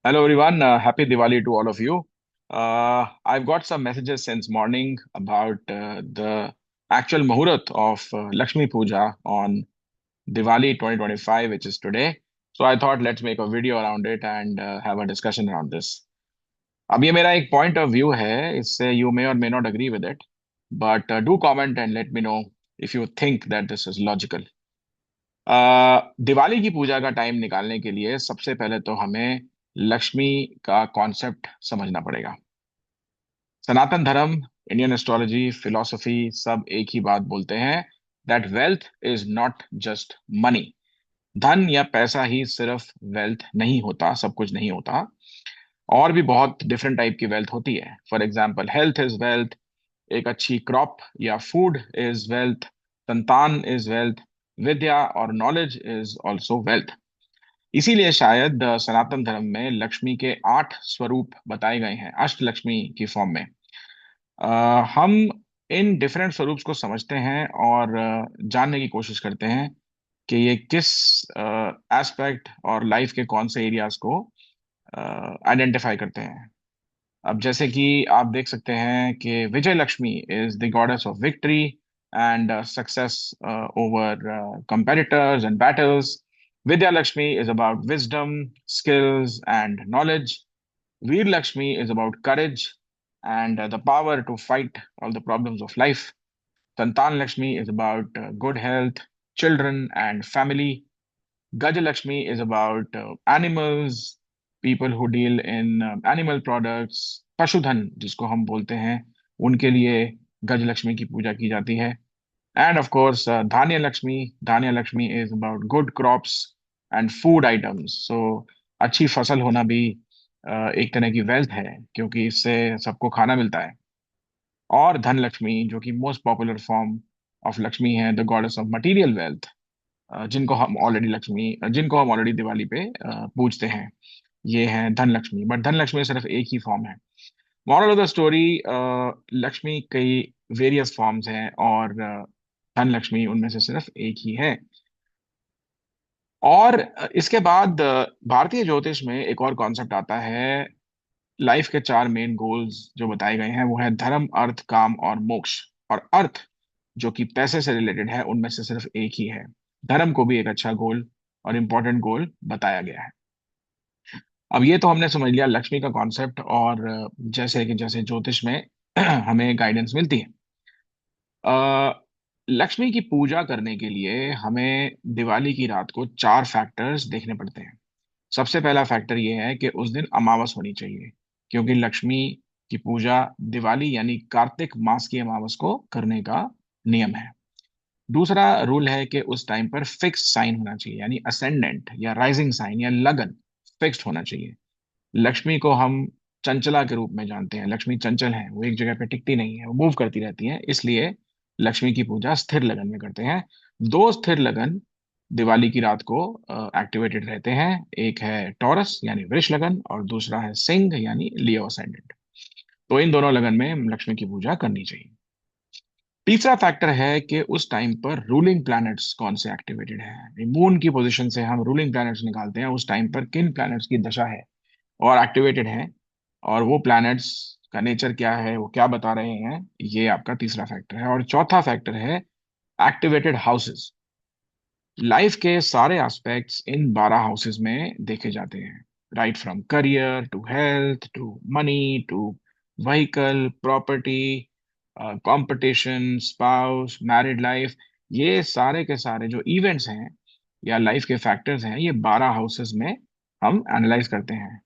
Hello everyone, happy Diwali to all of you. I've got some messages since morning about the actual Muhurat of Lakshmi Puja on Diwali 2025, which is today. So I thought let's make a video around it and have a discussion around this. अब ये मेरा एक point of view है, इससे you may or may not agree with it, but do comment and let me know if you think that this is logical. Diwali की पूजा का time निकालने के लिए सबसे पहले तो हमें लक्ष्मी का कॉन्सेप्ट समझना पड़ेगा। सनातन धर्म, इंडियन एस्ट्रोलॉजी, फिलॉसफी सब एक ही बात बोलते हैं that wealth is not just money. धन या पैसा ही सिर्फ वेल्थ नहीं होता, सब कुछ नहीं होता। और भी बहुत डिफरेंट टाइप की वेल्थ होती है। For example, health is wealth, एक अच्छी क्रॉप या फूड इज वेल्थ, संतान इज वेल्थ, विद्या और नॉलेज इज ऑल्सो वेल्थ। इसीलिए शायद सनातन धर्म में लक्ष्मी के 8 स्वरूप बताए गए हैं अष्ट लक्ष्मी की फॉर्म में। हम इन डिफरेंट स्वरूप्स को समझते हैं और जानने की कोशिश करते हैं कि ये किस एस्पेक्ट और लाइफ के कौन से एरियाज को आइडेंटिफाई करते हैं। अब जैसे कि आप देख सकते हैं कि Vijay Lakshmi is the goddess of victory and success over competitors and battles. Vidya Lakshmi is about wisdom, skills, and knowledge. Veer Lakshmi is about courage and the power to fight all the problems of life. Santan Lakshmi is about good health, children, and family. Gaja Lakshmi is about animals, people who deal in animal products. पशुधन जिसको हम बोलते हैं, उनके लिए गज लक्ष्मी की पूजा की जाती है। End of course Dhanya Lakshmi, Dhanya Lakshmi is about good crops and food items. So अच्छी फसल होना भी एक तरह की वेल्थ है, क्योंकि इससे सबको खाना मिलता है। और धन लक्ष्मी, जो कि most popular form of Lakshmi है, the goddess of material wealth, जिनको हम ऑलरेडी दिवाली पे पूजते हैं, ये है धन लक्ष्मी। बट धन लक्ष्मी सिर्फ एक ही फॉर्म है। Moral of the story, Lakshmi कई वेरियस फॉर्म्स हैं और धन लक्ष्मी उनमें से सिर्फ एक ही है। और इसके बाद भारतीय ज्योतिष में एक और कॉन्सेप्ट आता है। लाइफ के 4 मेन गोल्स जो बताए गए हैं वो है धर्म, अर्थ, काम और मोक्ष। और अर्थ, जो कि पैसे से रिलेटेड है, उनमें से सिर्फ एक ही है। धर्म को भी एक अच्छा गोल और इम्पोर्टेंट गोल बताया गया है। अब ये तो हमने समझ लिया लक्ष्मी का कॉन्सेप्ट, और जैसे कि जैसे ज्योतिष में हमें गाइडेंस मिलती है। अ, लक्ष्मी की पूजा करने के लिए हमें दिवाली की रात को 4 फैक्टर्स देखने पड़ते हैं। सबसे पहला फैक्टर ये है कि उस दिन अमावस होनी चाहिए, क्योंकि लक्ष्मी की पूजा दिवाली यानी कार्तिक मास की अमावस को करने का नियम है। दूसरा रूल है कि उस टाइम पर फिक्स साइन होना चाहिए, यानी असेंडेंट या राइजिंग साइन या लगन फिक्स्ड होना चाहिए। लक्ष्मी को हम चंचला के रूप में जानते हैं। लक्ष्मी चंचल है, वो एक जगह पे टिकती नहीं है, वो मूव करती रहती है। इसलिए लक्ष्मी की पूजा स्थिर लगन में करते हैं। 2 स्थिर लगन दिवाली की रात को एक्टिवेटेड रहते हैं। एक है टॉरस यानी वृष लगन, और दूसरा है सिंह यानी लियो असेंडेंट। तो इन दोनों लगन में लक्ष्मी की पूजा करनी चाहिए। तीसरा फैक्टर है कि उस टाइम पर रूलिंग प्लैनेट्स कौन से एक्टिवेटेड है। मून की पोजीशन से हम रूलिंग प्लैनेट्स निकालते हैं, उस टाइम पर किन प्लैनेट्स की दशा है और एक्टिवेटेड है, और वो प्लैनेट्स का नेचर क्या है, वो क्या बता रहे हैं। ये आपका तीसरा फैक्टर है। और चौथा फैक्टर है एक्टिवेटेड हाउसेस। लाइफ के सारे एस्पेक्ट्स इन 12 हाउसेस में देखे जाते हैं, right from career to health to money to vehicle, property, competition, spouse, married life. ये सारे के सारे जो इवेंट्स हैं या लाइफ के फैक्टर्स हैं, ये 12 हाउसेस में हम एनालाइज करते हैं।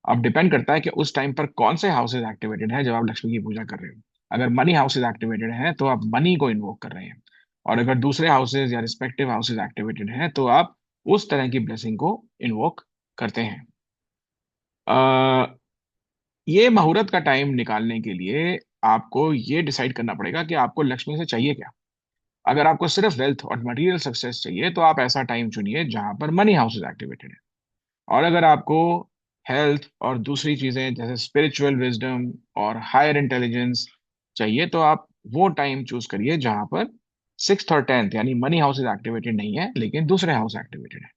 अब डिपेंड करता है कि उस टाइम पर कौन से हाउसेज एक्टिवेटेड है जब आप लक्ष्मी की पूजा कर रहे हो। अगर मनी हाउसेज एक्टिवेटेड हैं तो आप मनी को इन्वोक कर रहे हैं, और अगर दूसरे हाउसेज या रिस्पेक्टिव हाउसेज एक्टिवेटेड हैं तो आप उस तरह की ब्लेसिंग को इन्वोक करते हैं। अ, ये मुहूर्त का टाइम निकालने के लिए आपको ये डिसाइड करना पड़ेगा कि आपको लक्ष्मी से चाहिए क्या। अगर आपको सिर्फ वेल्थ और मटेरियल सक्सेस चाहिए तो आप ऐसा टाइम चुनिए जहां पर मनी हाउसेज एक्टिवेटेड है। और अगर आपको हेल्थ और दूसरी चीजें जैसे स्पिरिचुअल विजडम और हायर इंटेलिजेंस चाहिए तो आप वो टाइम चूज करिए जहां पर 6th और 10th यानी मनी हाउसेज एक्टिवेटेड नहीं है लेकिन दूसरे हाउस एक्टिवेटेड है।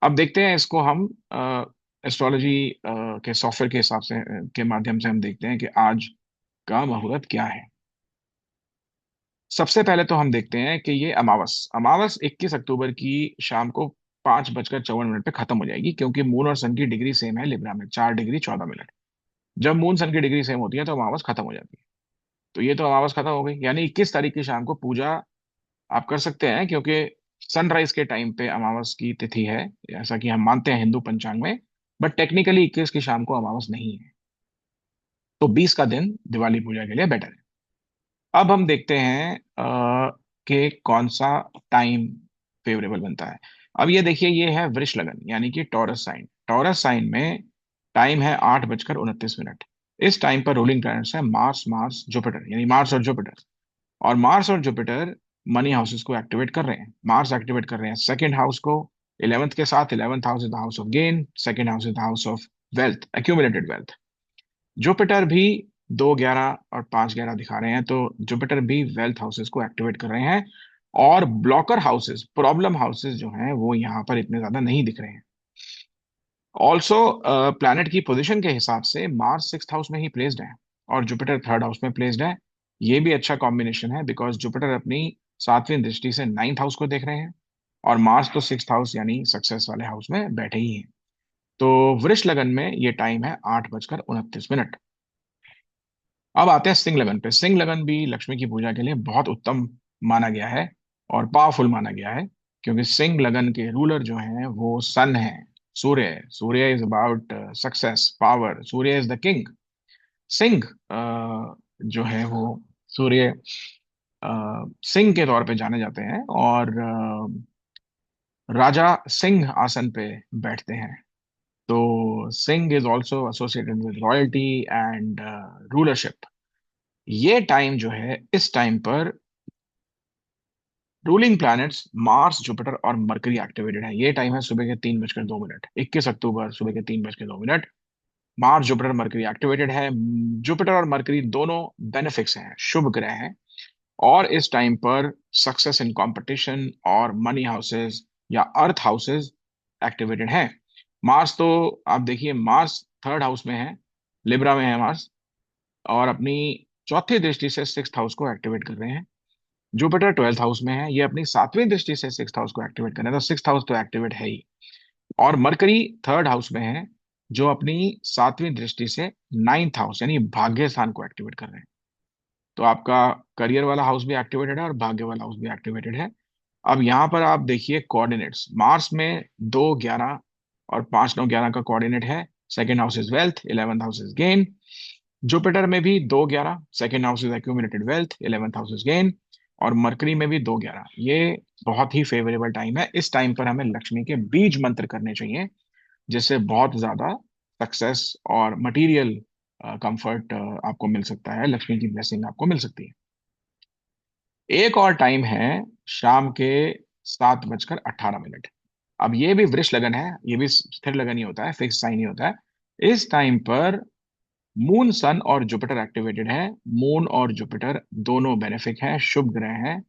अब देखते हैं इसको हम एस्ट्रोलॉजी के सॉफ्टवेयर के हिसाब से के माध्यम से हम देखते हैं कि आज का मुहूर्त क्या है। सबसे पहले तो हम देखते हैं कि ये अमावस अमावस 21 अक्टूबर की शाम को 5:54 पे खत्म हो जाएगी, क्योंकि मून और सन की डिग्री सेम है लिब्रा में, 4 डिग्री 14 मिनट। जब मून सन की डिग्री सेम होती है तो अमावस खत्म हो जाती है। तो ये तो अमावस खत्म हो गई, यानी 21 तारीख की शाम को पूजा आप कर सकते हैं, क्योंकि सनराइज के टाइम पे अमावस की तिथि है, ऐसा कि हम मानते हैं हिंदू पंचांग में। बट टेक्निकली 21 की शाम को अमावस नहीं है। तो 20 का दिन दिवाली पूजा के लिए बेटर है। अब हम देखते हैं कि कौन सा टाइम फेवरेबल बनता है। अब ये देखिए, ये है वृष लगन यानी कि टॉरस साइन। टॉरस साइन में टाइम है 8:29। इस टाइम पर रूलिंग प्लैनेट्स है मार्स, मार्स जुपिटर, यानी मार्स और जुपिटर। और मार्स और जुपिटर मनी हाउसेस को एक्टिवेट कर रहे हैं। मार्स एक्टिवेट कर रहे हैं सेकंड हाउस को, 11th के साथ। 11th house is the house of gain, second house is the house of wealth, accumulated wealth. Jupiter भी 2, 11 और 5, 11 दिखा रहे हैं, तो जुपिटर भी वेल्थ हाउसेस को एक्टिवेट कर रहे हैं। और ब्लॉकर हाउसेस, प्रॉब्लम हाउसेस जो हैं वो यहाँ पर इतने ज्यादा नहीं दिख रहे हैं। ऑल्सो प्लैनेट की पोजीशन के हिसाब से मार्स 6th हाउस में ही प्लेस्ड है और जुपिटर 3rd हाउस में प्लेस्ड है। ये भी अच्छा कॉम्बिनेशन है, बिकॉज जुपिटर अपनी 7वीं दृष्टि से 9th हाउस को देख रहे हैं और मार्स तो 6th हाउस यानी सक्सेस वाले हाउस में बैठे ही हैं। तो वृष लगन में ये टाइम है 8:29। अब आते हैं सिंह लगन पे। सिंह लगन भी लक्ष्मी की पूजा के लिए बहुत उत्तम माना गया है और पावरफुल माना गया है, क्योंकि सिंह लगन के रूलर जो हैं वो सन है, सूर्य है। Surya is about success, power. Surya is the king. सिंह जो है वो सूर्य सिंह के तौर पे जाने जाते हैं और राजा सिंह आसन पे बैठते हैं। तो Singh is also associated with royalty and rulership. ये टाइम जो है, इस टाइम पर रूलिंग प्लैनेट्स मार्स, जुपिटर और मरकरी एक्टिवेटेड है। ये टाइम है सुबह के 3:02। 21 अक्टूबर सुबह के 3:02। मार्स, जुपिटर, मरकरी एक्टिवेटेड है। जुपिटर और मरकरी दोनों बेनिफिक्स हैं, शुभ ग्रह हैं। और इस टाइम पर सक्सेस इन कंपटीशन और मनी हाउसेस या अर्थ हाउसेस एक्टिवेटेड हैं। मार्स तो आप देखिए, मार्स 3rd हाउस में है, लिब्रा में है मार्स, और अपनी चौथी दृष्टि से 6th हाउस को एक्टिवेट कर रहे हैं। जुपिटर 12th हाउस में है, ये अपनी 7वीं दृष्टि से 6th हाउस को एक्टिवेट कर रहे हैं, तो 6th हाउस तो एक्टिवेट है ही। और मरकरी 3rd हाउस में है, जो अपनी 7वीं दृष्टि से 9th हाउस यानी भाग्य स्थान को एक्टिवेट कर रहे हैं। तो आपका करियर वाला हाउस भी एक्टिवेटेड है और भाग्य वाला हाउस भी एक्टिवेटेड है। अब यहाँ पर आप देखिए कोऑर्डिनेट्स। मार्स में 2, 11 और 5, 9, 11 का कोऑर्डिनेट है। Second house is wealth, 11th house is gain. Jupiter में भी 2, 11, second house is accumulated wealth, 11th house is gain. और मरकरी में भी 2, 11। ये बहुत ही फेवरेबल टाइम है। इस टाइम पर हमें लक्ष्मी के बीज मंत्र करने चाहिए, जिससे बहुत ज्यादा सक्सेस और मटेरियल कंफर्ट आपको मिल सकता है, लक्ष्मी की ब्लेसिंग आपको मिल सकती है। एक और टाइम है शाम के 7:18। अब ये भी वृष लगन है, ये भी स्थिर लगन ही होता है, फिक्स साइन ही होता है। इस टाइम पर मून, सन और जुपिटर एक्टिवेटेड है। मून और जुपिटर दोनों बेनिफिक हैं, शुभ ग्रह हैं।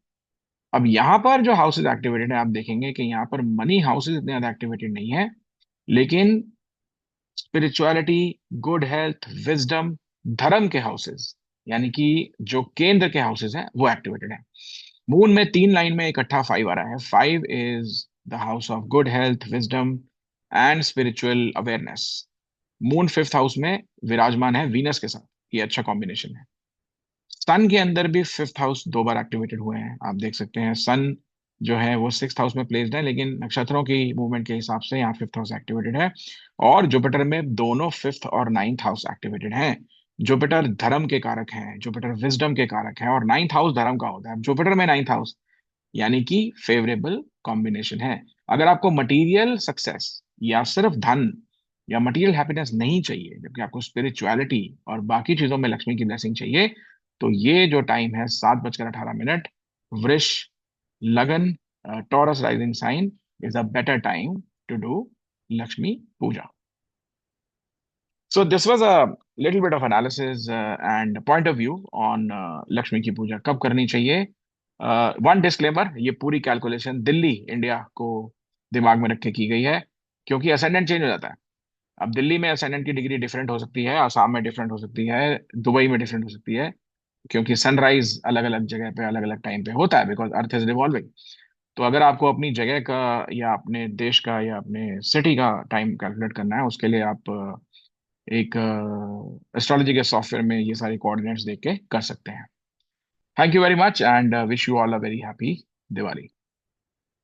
अब यहाँ पर जो हाउसेज एक्टिवेटेड है, आप देखेंगे कि यहाँ पर मनी हाउसेज इतने ज्यादा एक्टिवेटेड नहीं है, लेकिन स्पिरिचुअलिटी, गुड हेल्थ, विजडम, धर्म के हाउसेज यानी कि जो केंद्र के हाउसेज हैं वो एक्टिवेटेड है। मून में 3 लाइन में इकट्ठा 5 आ रहा है। 5 is the house of good health, wisdom and spiritual awareness. Moon 5th house में विराजमान है वीनस के साथ, ये अच्छा कॉम्बिनेशन है। सन के अंदर भी 5th हाउस 2 बार एक्टिवेटेड हुए हैं, आप देख सकते हैं। सन जो है वो 6th हाउस में प्लेस्ड है, लेकिन नक्षत्रों की मूवमेंट के हिसाब से यहाँ 5th हाउस एक्टिवेटेड है। और जुपिटर में दोनों 5th और 9th हाउस एक्टिवेटेड हैं। जुपिटर धर्म के कारक हैं, जुपिटर विजडम के कारक हैं, और 9th हाउस धर्म का होता है। जुपिटर में 9th हाउस यानी कि फेवरेबल कॉम्बिनेशन है। अगर आपको मटेरियल सक्सेस या सिर्फ धन या मटेरियल हैप्पीनेस नहीं चाहिए, जबकि आपको स्पिरिचुअलिटी और बाकी चीजों में लक्ष्मी की ब्लेसिंग चाहिए, तो ये जो टाइम है 7:18, वृष लगन, Taurus rising sign, is a better time to do Lakshmi puja. So this was a little bit of analysis and point of view on Lakshmi की पूजा कब करनी चाहिए। वन डिस्क्लेमर, ये पूरी कैलकुलेशन दिल्ली इंडिया को दिमाग में रख के की गई है, क्योंकि असेंडेंट चेंज हो जाता है। अब दिल्ली में असेंडेंट की डिग्री डिफरेंट हो सकती है, आसाम में डिफरेंट हो सकती है, दुबई में डिफरेंट हो सकती है, क्योंकि सनराइज अलग अलग जगह पे अलग अलग टाइम पे होता है, बिकॉज अर्थ इज रिवॉल्विंग। तो अगर आपको अपनी जगह का या अपने देश का या अपने सिटी का टाइम कैलकुलेट करना है, उसके लिए आप एक एस्ट्रोलॉजी के सॉफ्टवेयर में ये सारी कोऑर्डिनेट्स देख के कर सकते हैं। Thank you very much and wish you all a very happy Diwali.